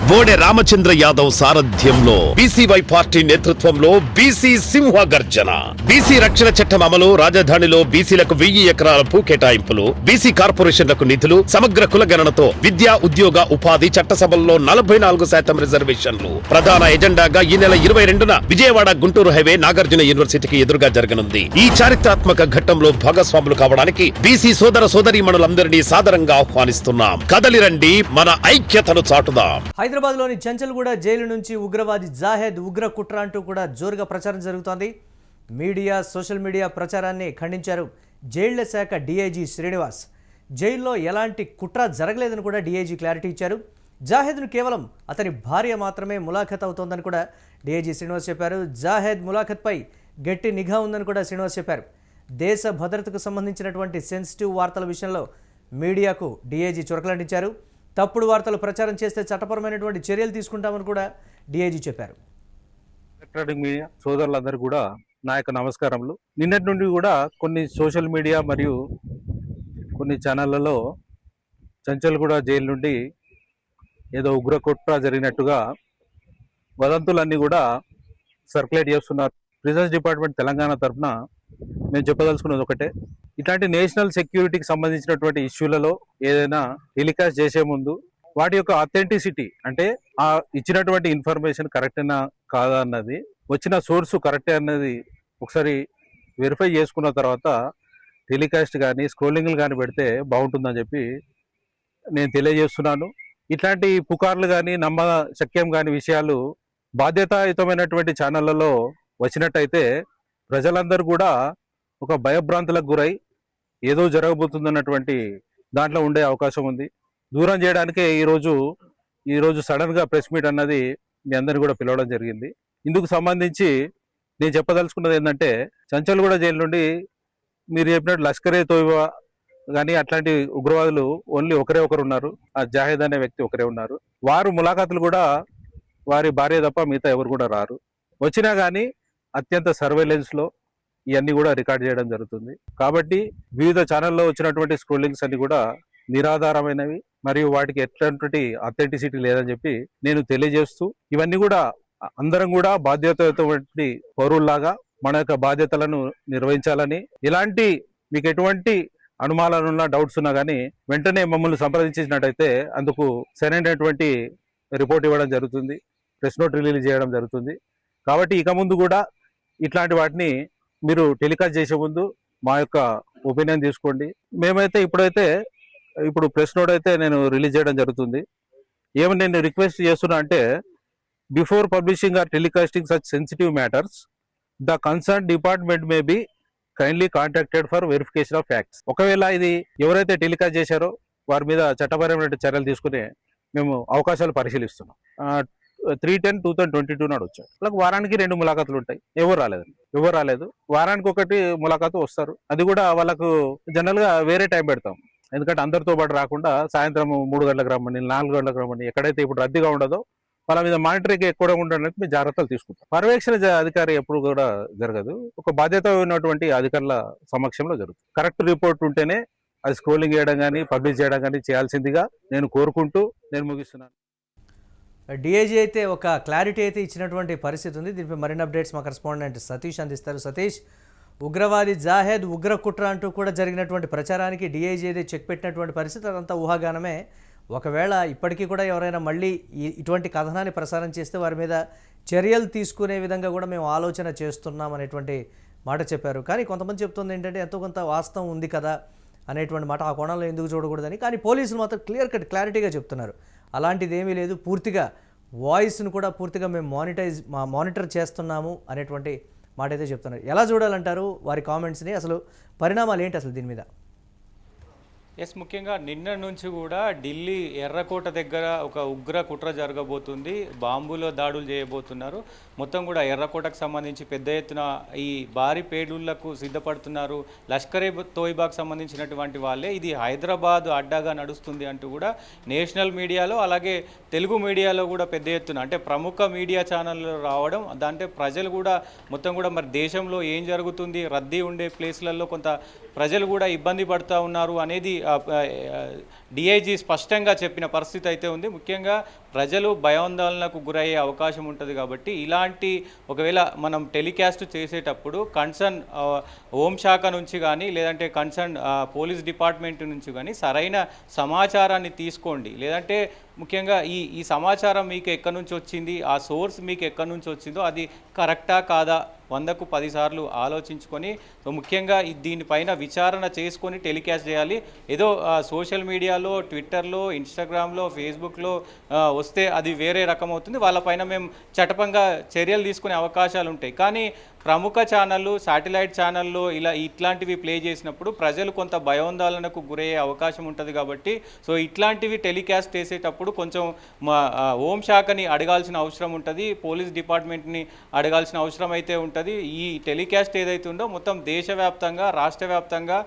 బోడే రామచంద్ర యాదవ్ సారథ్యంలో BCY party నేతృత్వంలో BC సింహ గర్జన. బీసీ రక్షణ చట్టం అమలు, రాజధానిలో బీసీలకు 1000 ఎకరాల భూ కేటాయింపులు, బీసీ కార్పొరేషన్లకు నిధులు, సమగ్ర కులగణనతో విద్యా, ఉద్యోగ, ఉపాధి, చట్టసభల్లో 44% రిజర్వేషన్లు ప్రధాన ఎజెండాగా ఈ నెల 22న విజయవాడ గుంటూరు హైవే నాగార్జున యూనివర్సిటీకి ఎదురుగా జరగనుంది. ఈ చారిత్రాత్మక ఘట్టంలో భాగస్వాములు కావడానికి బీసీ సోదర సోదరీమణులందరినీ సాదరంగా ఆహ్వానిస్తున్నాం. కదలిరండి, మన ఐక్యతను చాటుదాం. హైదరాబాద్లోని చంచల్గూడ జైలు నుంచి ఉగ్రవాది జాహెద్ ఉగ్ర కుట్ర అంటూ కూడా జోరుగా ప్రచారం జరుగుతోంది. మీడియా, సోషల్ మీడియా ప్రచారాన్ని ఖండించారు జైళ్ల శాఖ డీఐజీ శ్రీనివాస్. జైల్లో ఎలాంటి కుట్ర జరగలేదని కూడా డీఐజీ క్లారిటీ ఇచ్చారు. జాహెద్ను కేవలం అతని భార్య మాత్రమే ములాఖత్ అవుతోందని కూడా డీఐజీ శ్రీనివాస్ చెప్పారు. జాహెద్ ములాఖత్పై గట్టి నిఘా ఉందని కూడా శ్రీనివాస్ చెప్పారు. దేశ భద్రతకు సంబంధించినటువంటి సెన్సిటివ్ వార్తల విషయంలో మీడియాకు డీఐజీ చురకలంటించారు. తప్పుడు వార్తలు ప్రచారం చేస్తే చట్టపరమైనటువంటి చర్యలు తీసుకుంటామని కూడా డీఐజీ చెప్పారు. ఎలక్ట్రానిక్ మీడియా సోదరులందరూ కూడా నా యొక్క నమస్కారములు. నిన్నటి నుండి కూడా కొన్ని సోషల్ మీడియా మరియు కొన్ని ఛానళ్లలో చంచల్గూడ జైలు నుండి ఏదో ఉగ్ర కుట్ర జరిగినట్టుగా వదంతులన్నీ కూడా సర్క్యులేట్ చేస్తున్నారు. ప్రిజన్స్ డిపార్ట్మెంట్ తెలంగాణ తరఫున మేము చెప్పదలుచుకున్నది ఒకటే, ఇట్లాంటి నేషనల్ సెక్యూరిటీకి సంబంధించినటువంటి ఇష్యూలలో ఏదైనా టెలికాస్ట్ చేసే ముందు వాటి యొక్క అథెంటిసిటీ, అంటే ఆ ఇచ్చినటువంటి ఇన్ఫర్మేషన్ కరెక్టేనా కాదా అన్నది, వచ్చిన సోర్సు కరెక్టే అన్నది ఒకసారి వెరిఫై చేసుకున్న తర్వాత టెలికాస్ట్ కానీ స్క్రోలింగ్లు కానీ పెడితే బాగుంటుందని చెప్పి నేను తెలియజేస్తున్నాను. ఇట్లాంటి పుకార్లు కానీ శక్యం కాని విషయాలు బాధ్యతాయుతమైనటువంటి ఛానళ్లలో వచ్చినట్టయితే ప్రజలందరూ కూడా ఒక భయభ్రాంతులకు గురై ఏదో జరగబోతుందన్నటువంటి దాంట్లో ఉండే అవకాశం ఉంది. దూరం చేయడానికే ఈరోజు సడన్గా ప్రెస్ మీట్ అన్నది మీ అందరిని కూడా పిలవడం జరిగింది. ఇందుకు సంబంధించి నేను చెప్పదలుచుకున్నది ఏంటంటే, చంచల్గూడ జైలు నుండి మీరు చెప్పినట్టు లష్కరే తోయిబా కానీ అట్లాంటి ఉగ్రవాదులు ఓన్లీ ఒకరు ఉన్నారు. ఆ జాహెద్ అనే వ్యక్తి ఒకరే ఉన్నారు. వారు ములాఖాతులు కూడా వారి భార్య తప్ప మిగతా ఎవరు కూడా రారు. వచ్చినా కానీ అత్యంత సర్వేలెన్స్లో ఇవన్నీ కూడా రికార్డ్ చేయడం జరుగుతుంది. కాబట్టి వివిధ ఛానల్లో వచ్చినటువంటి స్క్రోలింగ్స్ అన్ని కూడా నిరాధారమైనవి మరియు వాటికి ఎట్లాంటి అథెంటిసిటీ లేదని చెప్పి నేను తెలియజేస్తూ, ఇవన్నీ కూడా అందరం కూడా బాధ్యతటువంటి పౌరుల్లాగా మన యొక్క బాధ్యతలను నిర్వహించాలని, ఇలాంటి మీకు ఎటువంటి అనుమానాలున్నా, డౌట్స్ ఉన్నా కానీ వెంటనే మమ్మల్ని సంప్రదించినట్టయితే అందుకు సరైనటువంటి రిపోర్ట్ ఇవ్వడం జరుగుతుంది, ప్రెస్ నోట్ రిలీజ్ చేయడం జరుగుతుంది. కాబట్టి ఇక ముందు కూడా ఇట్లాంటి వాటిని మీరు టెలికాస్ట్ చేసే ముందు మా యొక్క ఒపీనియన్ తీసుకోండి. మేమైతే ఇప్పుడు ప్రెస్ నోట్ అయితే నేను రిలీజ్ చేయడం జరుగుతుంది. ఏమని నేను రిక్వెస్ట్ చేస్తున్నా అంటే, before publishing or telecasting such sensitive matters the concern department may be kindly contacted for verification of facts. ఒకవేళ ఇది ఎవరైతే టెలికాస్ట్ చేశారో వారి మీద చట్టపరమైన చర్యలు తీసుకునే మేము అవకాశాలు పరిశీలిస్తున్నాం. 3/10/2022 నాడు వచ్చారు. వాళ్ళకి వారానికి 2 ములాఖాతులు ఉంటాయి. ఎవరు రాలేదు. వారానికి 1 ములాఖాతు వస్తారు. అది కూడా వాళ్ళకు జనరల్ గా వేరే టైం పెడతాం. ఎందుకంటే అందరితో పాటు రాకుండా సాయంత్రం 3 గంటలకు రమ్మని, 4 గంటలకు రమ్మని, ఎక్కడైతే ఇప్పుడు రద్దీగా ఉండదో వాళ్ళ మీద మానిటరింగ్ ఎక్కువగా ఉండడానికి మేము జాగ్రత్తలు తీసుకుంటాం. పర్యవేక్షణ అధికారి ఎప్పుడు కూడా జరగదు. ఒక బాధ్యత ఉన్నటువంటి అధికారుల సమక్షంలో జరుగుతుంది. కరెక్ట్ రిపోర్ట్ ఉంటేనే అది స్క్రోలింగ్ చేయడం కానీ పబ్లిష్ చేయడం కానీ చేయాల్సిందిగా నేను కోరుకుంటూ నేను ముగిస్తున్నాను. డీఐజీ అయితే ఒక క్లారిటీ అయితే ఇచ్చినటువంటి పరిస్థితి ఉంది. దీనిపై మరిన్ని అప్డేట్స్ మా కరెస్పాండెంట్ సతీష్ అందిస్తారు. సతీష్, ఉగ్రవాది జాహెద్ ఉగ్ర కుట్ర అంటూ కూడా జరిగినటువంటి ప్రచారానికి డీఐజీ అయితే చెక్ పెట్టినటువంటి పరిస్థితి, అదంతా ఊహాగానమే. ఒకవేళ ఇప్పటికీ కూడా ఎవరైనా మళ్ళీ ఇటువంటి కథనాన్ని ప్రసారం చేస్తే వారి మీద చర్యలు తీసుకునే విధంగా కూడా మేము ఆలోచన చేస్తున్నాం అనేటువంటి మాట చెప్పారు. కానీ కొంతమంది చెప్తుంది ఏంటంటే, ఎంతో కొంత వాస్తవం ఉంది కదా అనేటువంటి మాట, ఆ కోణంలో ఎందుకు చూడకూడదని. కానీ పోలీసులు మాత్రం క్లారిటీగా చెప్తున్నారు, అలాంటిది ఏమీ లేదు, పూర్తిగా వాయిస్ను కూడా పూర్తిగా మేము మానిటర్ చేస్తున్నాము అనేటువంటి మాట అయితే చెప్తున్నారు. ఎలా చూడాలంటారు వారి కామెంట్స్ని? అసలు పరిణామాలు ఏంటి అసలు దీని మీద? ముఖ్యంగా నిన్న నుంచి కూడా ఢిల్లీ ఎర్రకోట దగ్గర ఒక ఉగ్ర కుట్ర జరగబోతుంది, బాంబులో దాడులు చేయబోతున్నారు. మొత్తం కూడా ఎర్రకోటకు సంబంధించి పెద్ద ఎత్తున ఈ భారీ పేలుళ్లకు సిద్ధపడుతున్నారు. లష్కరే తోయిబాకు సంబంధించినటువంటి వాళ్ళే ఇది హైదరాబాద్ అడ్డాగా నడుస్తుంది అంటూ కూడా నేషనల్ మీడియాలో, అలాగే తెలుగు మీడియాలో కూడా పెద్ద ఎత్తున, అంటే ప్రముఖ మీడియా ఛానళ్ళు రావడం, దాంట్లో ప్రజలు కూడా మొత్తం కూడా మరి దేశంలో ఏం జరుగుతుంది, రద్దీ ఉండే ప్లేస్లలో కొంత ప్రజలు కూడా ఇబ్బంది పడుతూ ఉన్నారు అనేది డిఐజీ స్పష్టంగా చెప్పిన పరిస్థితి అయితే ఉంది. ముఖ్యంగా ప్రజలు భయాందోళనకు గురయ్యే అవకాశం ఉంటుంది కాబట్టి ఇలాంటి ఒకవేళ మనం టెలికాస్ట్ చేసేటప్పుడు కన్సర్న్ హోంశాఖ నుంచి కానీ లేదంటే కన్సర్న్ పోలీస్ డిపార్ట్మెంట్ నుంచి కానీ సరైన సమాచారాన్ని తీసుకోండి. లేదంటే ముఖ్యంగా ఈ సమాచారం మీకు ఎక్కడి నుంచి వచ్చింది, ఆ సోర్స్ మీకు ఎక్కడి నుంచి వచ్చిందో అది కరెక్టా కాదా 100కు 10 సార్లు ఆలోచించుకొని ముఖ్యంగా దీనిపైన విచారణ చేసుకొని టెలికాస్ట్ చేయాలి. ఏదో సోషల్ మీడియాలో, ట్విట్టర్లో, ఇన్స్టాగ్రామ్లో, ఫేస్బుక్లో వస్తే అది వేరే రకం అవుతుంది. వాళ్ళపైన మేము చట్టపరంగా చర్యలు తీసుకునే అవకాశాలు ఉంటాయి. కానీ ప్రముఖ ఛానళ్ళు, శాటిలైట్ ఛానళ్ళు ఇట్లాంటివి ప్లే చేసినప్పుడు ప్రజలు కొంత భయాందోళనకు గురయ్యే అవకాశం ఉంటుంది కాబట్టి సో ఇట్లాంటివి టెలికాస్ట్ చేసేటప్పుడు కొంచెం హోంశాఖని అడగాల్సిన అవసరం ఉంటుంది, పోలీస్ డిపార్ట్మెంట్ని అడగాల్సిన అవసరం అయితే ఉంటుంది. ఈ టెలికాస్ట్ ఏదైతే ఉందో మొత్తం దేశవ్యాప్తంగా, రాష్ట్ర వ్యాప్తంగా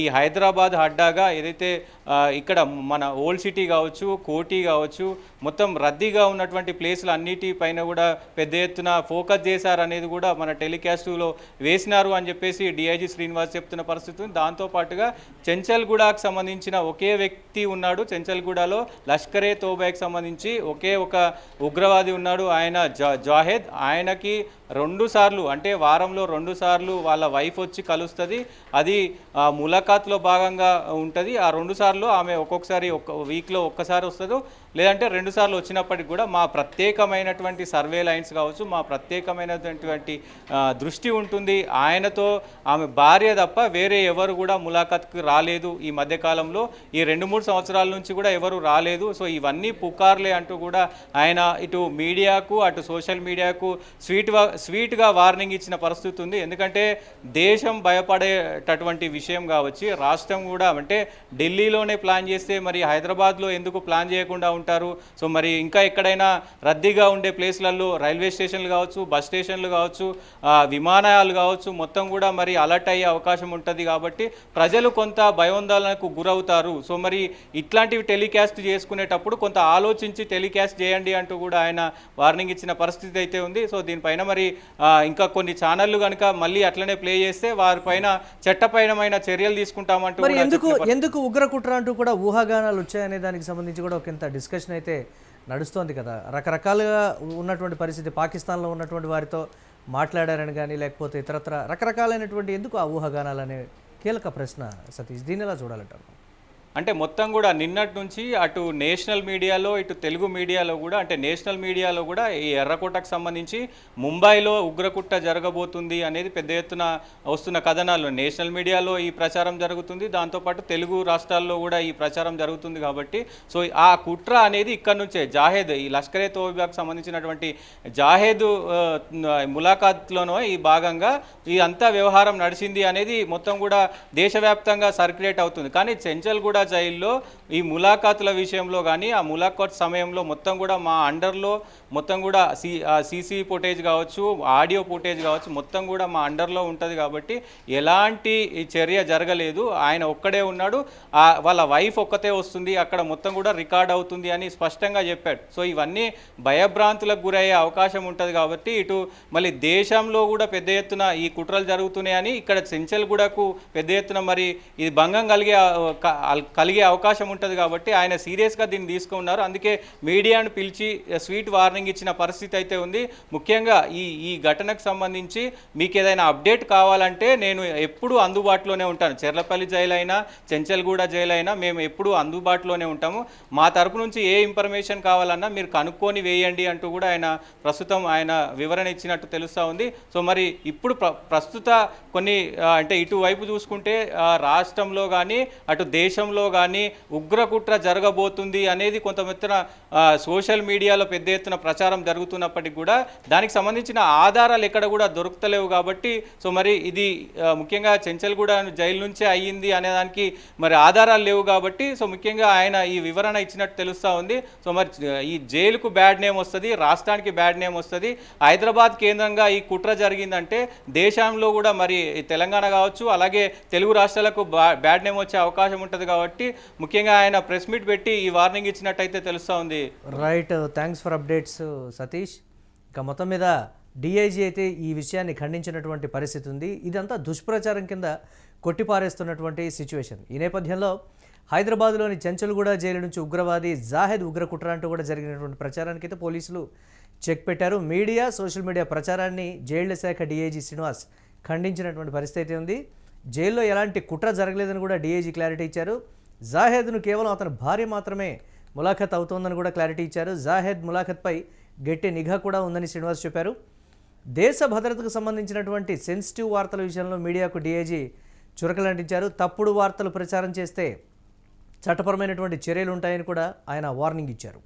ఈ హైదరాబాద్ అడ్డాగా ఏదైతే ఇక్కడ మన ఓల్డ్ సిటీ కావచ్చు, కోటి కావచ్చు, మొత్తం రద్దీగా ఉన్నటువంటి ప్లేసులు అన్నిటిపైన కూడా పెద్ద ఎత్తున ఫోకస్ చేశారనేది కూడా మన టెలికాస్టులో వేసినారు అని చెప్పేసి డిఐజీ శ్రీనివాస్ చెప్తున్న పరిస్థితి. దాంతోపాటుగా చెంచల్గూడకు సంబంధించిన ఒకే వ్యక్తి ఉన్నాడు. చెంచల్గూడలో లష్కరే తోబాకి సంబంధించి ఒకే ఒక ఉగ్రవాది ఉన్నాడు, ఆయన జాహెద్. ఆయనకి 2 సార్లు అంటే వారంలో 2 సార్లు వాళ్ళ వైఫ్ వచ్చి కలుస్తుంది. అది ములాఖాత్లో భాగంగా ఉంటుంది. ఆ 2 సార్లు ఆమె ఒక్కొక్కసారి వీక్లో ఒక్కసారి వస్తుందో లేదంటే 2 సార్లు వచ్చినప్పటికి కూడా మా ప్రత్యేకమైనటువంటి సర్వే లైన్స్ కావచ్చు, మా ప్రత్యేకమైనటువంటి దృష్టి ఉంటుంది. ఆయనతో ఆమె భార్య తప్ప వేరే ఎవరు కూడా ములాఖాత్కి రాలేదు ఈ మధ్యకాలంలో. ఈ 2-3 సంవత్సరాల నుంచి కూడా ఎవరు రాలేదు. సో ఇవన్నీ పుకార్లే అంటూ కూడా ఆయన ఇటు మీడియాకు అటు సోషల్ మీడియాకు స్వీట్గా వార్నింగ్ ఇచ్చిన పరిస్థితి ఉంది. ఎందుకంటే దేశం భయపడేటటువంటి విషయం కావచ్చు, రాష్ట్రం కూడా అంటే ఢిల్లీలోనే ప్లాన్ చేస్తే మరి హైదరాబాద్లో ఎందుకు ప్లాన్ చేయకుండా ఉంటారు? సో మరి ఇంకా ఎక్కడైనా రద్దీగా ఉండే ప్లేస్లలో రైల్వే స్టేషన్లు కావచ్చు, బస్ స్టేషన్లు కావచ్చు, విమానాలు కావచ్చు, మొత్తం కూడా మరి అలర్ట్ అయ్యే అవకాశం ఉంటుంది. కాబట్టి ప్రజలు కొంత భయాందోళనకు గురవుతారు. సో మరి ఇట్లాంటివి టెలికాస్ట్ చేసుకునేటప్పుడు కొంత ఆలోచించి టెలికాస్ట్ చేయండి అంటూ కూడా ఆయన వార్నింగ్ ఇచ్చిన పరిస్థితి అయితే ఉంది. సో దీనిపైన మరి ఇంకా కొన్ని ఛానళ్ళు కనుక మళ్ళీ అట్లనే ప్లే చేస్తే వారిపైన చట్టపరమైన చర్యలు తీసుకుంటామంటూ మరి ఎందుకు ఉగ్రకుట్ర అంటూ కూడా ఊహాగానాలు వచ్చాయనే దానికి సంబంధించి కూడా ఒకంత డిస్కషన్ అయితే నడుస్తోంది కదా. రకరకాలుగా ఉన్నటువంటి పరిస్థితి, పాకిస్తాన్లో ఉన్నటువంటి వారితో మాట్లాడారని కానీ లేకపోతే ఇతరత్ర రకరకాలైనటువంటి ఎందుకు ఆ ఊహాగానాలు అనే కీలక ప్రశ్న సతీష్, దీన్ని ఎలా చూడాలంటారు? అంటే మొత్తం కూడా నిన్నటి నుంచి అటు నేషనల్ మీడియాలో ఇటు తెలుగు మీడియాలో కూడా అంటే నేషనల్ మీడియాలో కూడా ఈ ఎర్రకోటకు సంబంధించి ముంబైలో ఉగ్రకుట్ర జరగబోతుంది అనేది పెద్ద ఎత్తున వస్తున్న కథనాలు నేషనల్ మీడియాలో ఈ ప్రచారం జరుగుతుంది. దాంతోపాటు తెలుగు రాష్ట్రాల్లో కూడా ఈ ప్రచారం జరుగుతుంది. కాబట్టి సో ఆ కుట్ర అనేది ఇక్కడ నుంచే జాహెద్ ఈ లష్కరే తోయిబాకు సంబంధించినటువంటి జాహెద్ ములాఖాత్లోనో ఈ భాగంగా ఈ అంతా వ్యవహారం నడిచింది అనేది మొత్తం కూడా దేశవ్యాప్తంగా సర్క్యులేట్ అవుతుంది. కానీ చెంచల్గూడ జైల్లో ఈ ములాఖాతుల విషయంలో కానీ ఆ ములాఖాత్ సమయంలో మొత్తం కూడా మా అండర్లో మొత్తం కూడా సీసీ ఫుటేజ్ కావచ్చు, ఆడియో ఫుటేజ్ కావచ్చు, మొత్తం కూడా మా అండర్లో ఉంటుంది. కాబట్టి ఎలాంటి చర్య జరగలేదు, ఆయన ఒక్కడే ఉన్నాడు, వాళ్ళ వైఫ్ ఒక్కతే వస్తుంది, అక్కడ మొత్తం కూడా రికార్డ్ అవుతుంది అని స్పష్టంగా చెప్పాడు. సో ఇవన్నీ భయభ్రాంతులకు గురయ్యే అవకాశం ఉంటుంది. కాబట్టి ఇటు మళ్ళీ దేశంలో కూడా పెద్ద ఎత్తున ఈ కుట్రలు జరుగుతున్నాయని ఇక్కడ చెంచల్గూడకు పెద్ద ఎత్తున మరి ఇది భంగం కలిగే అవకాశం ఉంటుంది. కాబట్టి ఆయన సీరియస్గా దీన్ని తీసుకున్నారు. అందుకే మీడియాను పిలిచి స్వీట్ వార్నింగ్ ఇచ్చిన పరిస్థితి అయితే ఉంది. ముఖ్యంగా ఈ ఘటనకు సంబంధించి మీకు ఏదైనా అప్డేట్ కావాలంటే నేను ఎప్పుడూ అందుబాటులోనే ఉంటాను. చెర్లపల్లి జైలు అయినా చెంచల్గూడ జైలు అయినా మేము ఎప్పుడూ అందుబాటులోనే ఉంటాము. మా తరపు నుంచి ఏ ఇన్ఫర్మేషన్ కావాలన్నా మీరు కనుక్కొని వేయండి అంటూ కూడా ప్రస్తుతం ఆయన వివరణ ఇచ్చినట్టు తెలుస్తూ ఉంది. సో మరి ఇప్పుడు ప్రస్తుత కొన్ని అంటే ఇటువైపు చూసుకుంటే రాష్ట్రంలో కానీ అటు దేశంలో కానీ ఉగ్రకుట్ర జరగబోతుంది అనేది కొంత ఎత్తున సోషల్ మీడియాలో పెద్ద ఎత్తున ప్రచారం జరుగుతున్నప్పటికీ కూడా దానికి సంబంధించిన ఆధారాలు ఎక్కడ కూడా దొరుకుతలేవు. కాబట్టి సో మరి ఇది ముఖ్యంగా చెంచల్గూడ జైలు నుంచే అయ్యింది అనేదానికి మరి ఆధారాలు లేవు. కాబట్టి సో ముఖ్యంగా ఆయన ఈ వివరణ ఇచ్చినట్టు తెలుస్తూ ఉంది. సో మరి ఈ జైలుకు బ్యాడ్ నేమ్ వస్తుంది, రాష్ట్రానికి బ్యాడ్ నేమ్ వస్తుంది. హైదరాబాద్ కేంద్రంగా ఈ కుట్ర జరిగిందంటే దేశంలో కూడా మరి తెలంగాణ కావచ్చు అలాగే తెలుగు రాష్ట్రాలకు బ్యాడ్ నేమ్ వచ్చే అవకాశం ఉంటుంది. కాబట్టి ముఖ్యంగా ఆయన ప్రెస్ మీట్ పెట్టి ఈ వార్నింగ్ ఇచ్చినట్టయితే తెలుస్తూ ఉంది. Right, thanks for updates Satish. ఇక మొత్తం మీద డిఐజీ అయితే ఈ విషయాన్ని ఖండించినటువంటి పరిస్థితి ఉంది. ఇదంతా దుష్ప్రచారం కింద కొట్టిపారేస్తున్నటువంటి సిచ్యువేషన్. ఈ నేపథ్యంలో హైదరాబాద్లోని చెంచల్గూడ జైలు నుంచి ఉగ్రవాది జాహెద్ ఉగ్ర కుట్ర అంటూ కూడా జరిగినటువంటి ప్రచారానికి అయితే పోలీసులు చెక్ పెట్టారు. మీడియా సోషల్ మీడియా ప్రచారాన్ని జైళ్ల శాఖ డీఐజీ శ్రీనివాస్ ఖండించినటువంటి పరిస్థితి ఉంది. జైల్లో ఎలాంటి కుట్ర జరగలేదని కూడా డీఐజీ క్లారిటీ ఇచ్చారు. జాహెద్ను కేవలం అతని భార్య మాత్రమే ములాఖత్ అవుతోందని కూడా క్లారిటీ ఇచ్చారు. జాహెద్ ములాఖత్పై గట్టి నిఘా కూడా ఉందని శ్రీనివాస్ చెప్పారు. దేశ భద్రతకు సంబంధించినటువంటి సెన్సిటివ్ వార్తల విషయంలో మీడియాకు డీఐజీ చురకలంటించారు. తప్పుడు వార్తలు ప్రచారం చేస్తే చట్టపరమైనటువంటి చర్యలు ఉంటాయని కూడా ఆయన వార్నింగ్ ఇచ్చారు.